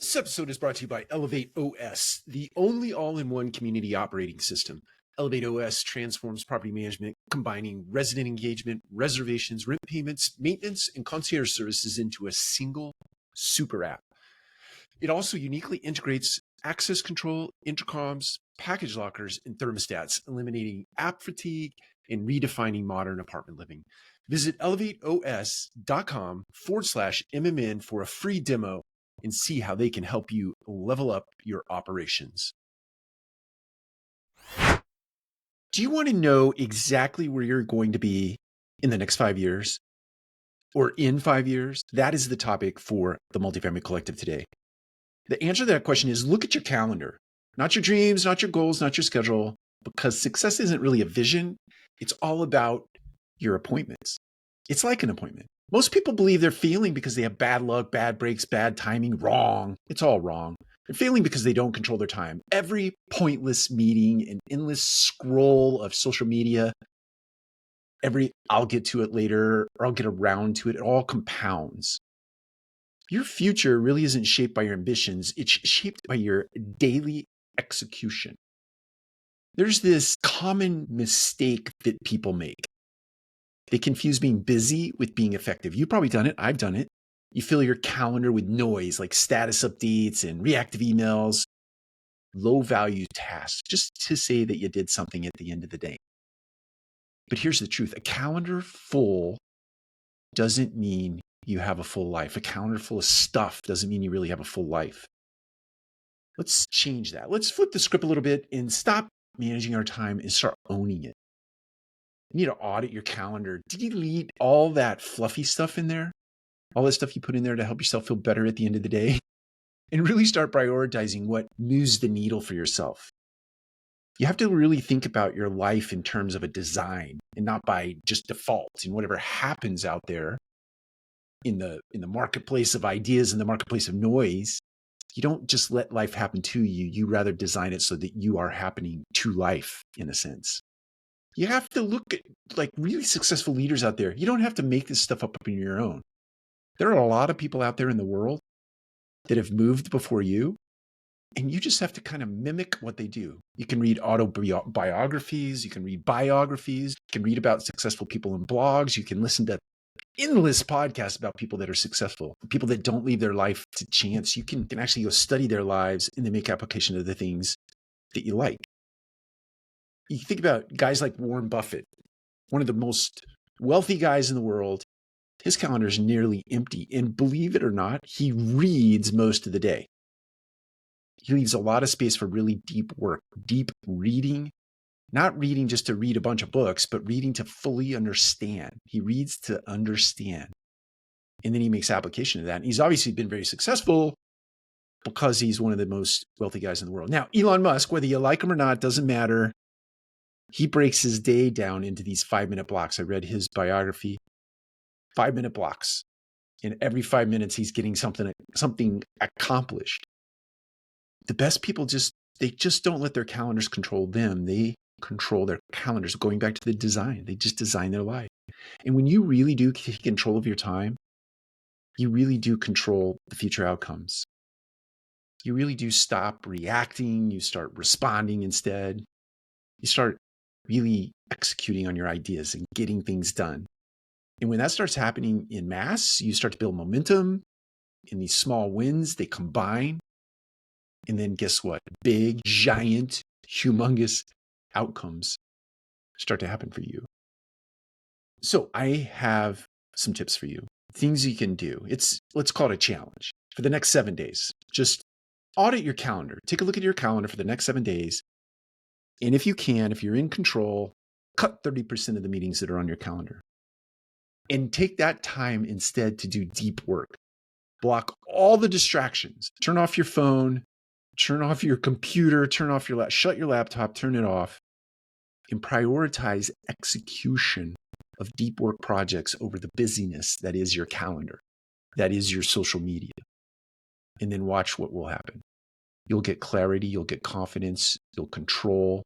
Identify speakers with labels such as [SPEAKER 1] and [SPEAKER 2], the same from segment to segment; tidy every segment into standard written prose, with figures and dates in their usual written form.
[SPEAKER 1] This episode is brought to you by Elevate OS, the only all-in-one community operating system. Elevate OS transforms property management, combining resident engagement, reservations, rent payments, maintenance, and concierge services into a single super app. It also uniquely integrates access control, intercoms, package lockers, and thermostats, eliminating app fatigue and redefining modern apartment living. Visit elevateos.com/MMN for a free demo and see how they can help you level up your operations. Do you want to know exactly where you're going to be in the next 5 years or in 5 years? That is the topic for the Multifamily Collective today. The answer to that question is look at your calendar, not your dreams, not your goals, not your schedule, because success isn't really a vision. It's all about your appointments. It's like an appointment. Most people believe they're failing because they have bad luck, bad breaks, bad timing. Wrong. It's all wrong. They're failing because they don't control their time. Every pointless meeting, an endless scroll of social media, every I'll get to it later or I'll get around to it, it all compounds. Your future really isn't shaped by your ambitions. It's shaped by your daily execution. There's this common mistake that people make. They confuse being busy with being effective. You've probably done it. I've done it. You fill your calendar with noise like status updates and reactive emails, low value tasks, just to say that you did something at the end of the day. But here's the truth. A calendar full doesn't mean you have a full life. A calendar full of stuff doesn't mean you really have a full life. Let's change that. Let's flip the script a little bit and stop managing our time and start owning it. You need to audit your calendar. Delete all that fluffy stuff in there, all that stuff you put in there to help yourself feel better at the end of the day, and really start prioritizing what moves the needle for yourself. You have to really think about your life in terms of a design and not by just default and whatever happens out there in the marketplace of ideas, in the marketplace of noise. You don't just let life happen to you. You rather design it so that you are happening to life in a sense. You have to look at like really successful leaders out there. You don't have to make this stuff up on your own. There are a lot of people out there in the world that have moved before you, and you just have to kind of mimic what they do. You can read autobiographies, you can read biographies, you can read about successful people in blogs, you can listen to endless podcasts about people that are successful, people that don't leave their life to chance. You can actually go study their lives and then make application of the things that you like. You think about guys like Warren Buffett, one of the most wealthy guys in the world. His calendar is nearly empty. And believe it or not, he reads most of the day. He leaves a lot of space for really deep work, deep reading, not reading just to read a bunch of books, but reading to fully understand. He reads to understand. And then he makes application of that. And he's obviously been very successful because he's one of the most wealthy guys in the world. Now, Elon Musk, whether you like him or not, doesn't matter. He breaks his day down into these 5-minute blocks. I read his biography, 5-minute blocks. And every 5 minutes, he's getting something accomplished. The best people they just don't let their calendars control them. They control their calendars. Going back to the design, they just design their life. And when you really do take control of your time, you really do control the future outcomes. You really do stop reacting. You start responding instead. You start really executing on your ideas and getting things done. And when that starts happening in mass, you start to build momentum. In these small wins, they combine. And then guess what? Big, giant, humongous outcomes start to happen for you. So I have some tips for you. Things you can do. Let's call it a challenge. For the next 7 days, just audit your calendar. Take a look at your calendar for the next 7 days. And if you can, if you're in control, cut 30% of the meetings that are on your calendar. And take that time instead to do deep work. Block all the distractions. Turn off your phone, turn off your computer, shut your laptop, turn it off, and prioritize execution of deep work projects over the busyness that is your calendar, that is your social media. And then watch what will happen. You'll get clarity, you'll get confidence, you'll control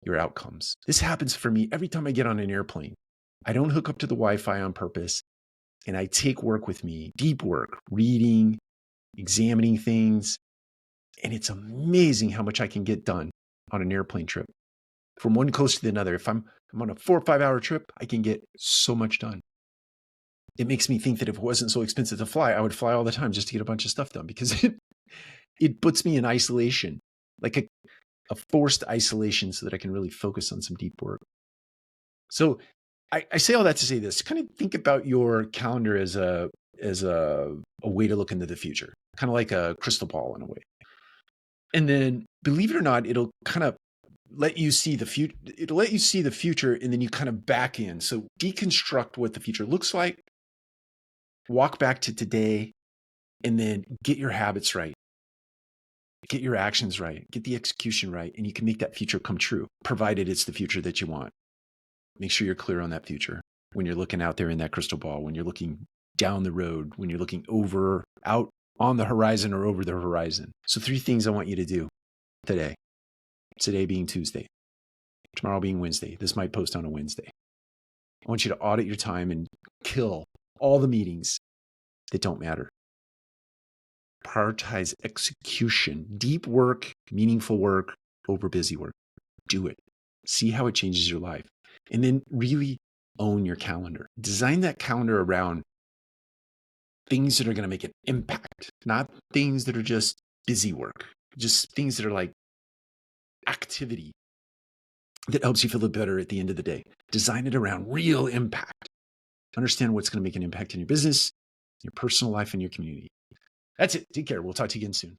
[SPEAKER 1] your outcomes. This happens for me every time I get on an airplane. I don't hook up to the Wi-Fi on purpose, and I take work with me, deep work, reading, examining things. And it's amazing how much I can get done on an airplane trip from one coast to another. If I'm on a 4 or 5 hour trip, I can get so much done. It makes me think that if it wasn't so expensive to fly, I would fly all the time just to get a bunch of stuff done, because it puts me in isolation, like a forced isolation, so that I can really focus on some deep work. So I say all that to say this: kind of think about your calendar as a way to look into the future, kind of like a crystal ball in a way. And then, believe it or not, it'll kind of let you see the future. It'll let you see the future, and then you kind of back in. So deconstruct what the future looks like, walk back to today, and then get your habits right, get your actions right, get the execution right, and you can make that future come true, provided it's the future that you want. Make sure you're clear on that future when you're looking out there in that crystal ball, when you're looking down the road, when you're looking out on the horizon or over the horizon. So 3 things I want you to do today being Tuesday, tomorrow being Wednesday. This might post on a Wednesday. I want you to audit your time and kill all the meetings that don't matter. Prioritize execution, deep work, meaningful work over busy work. Do it. See how it changes your life. And then really own your calendar. Design that calendar around things that are going to make an impact, not things that are just busy work, just things that are like activity that helps you feel better at the end of the day. Design it around real impact. Understand what's going to make an impact in your business, your personal life, and your community. That's it. Take care. We'll talk to you again soon.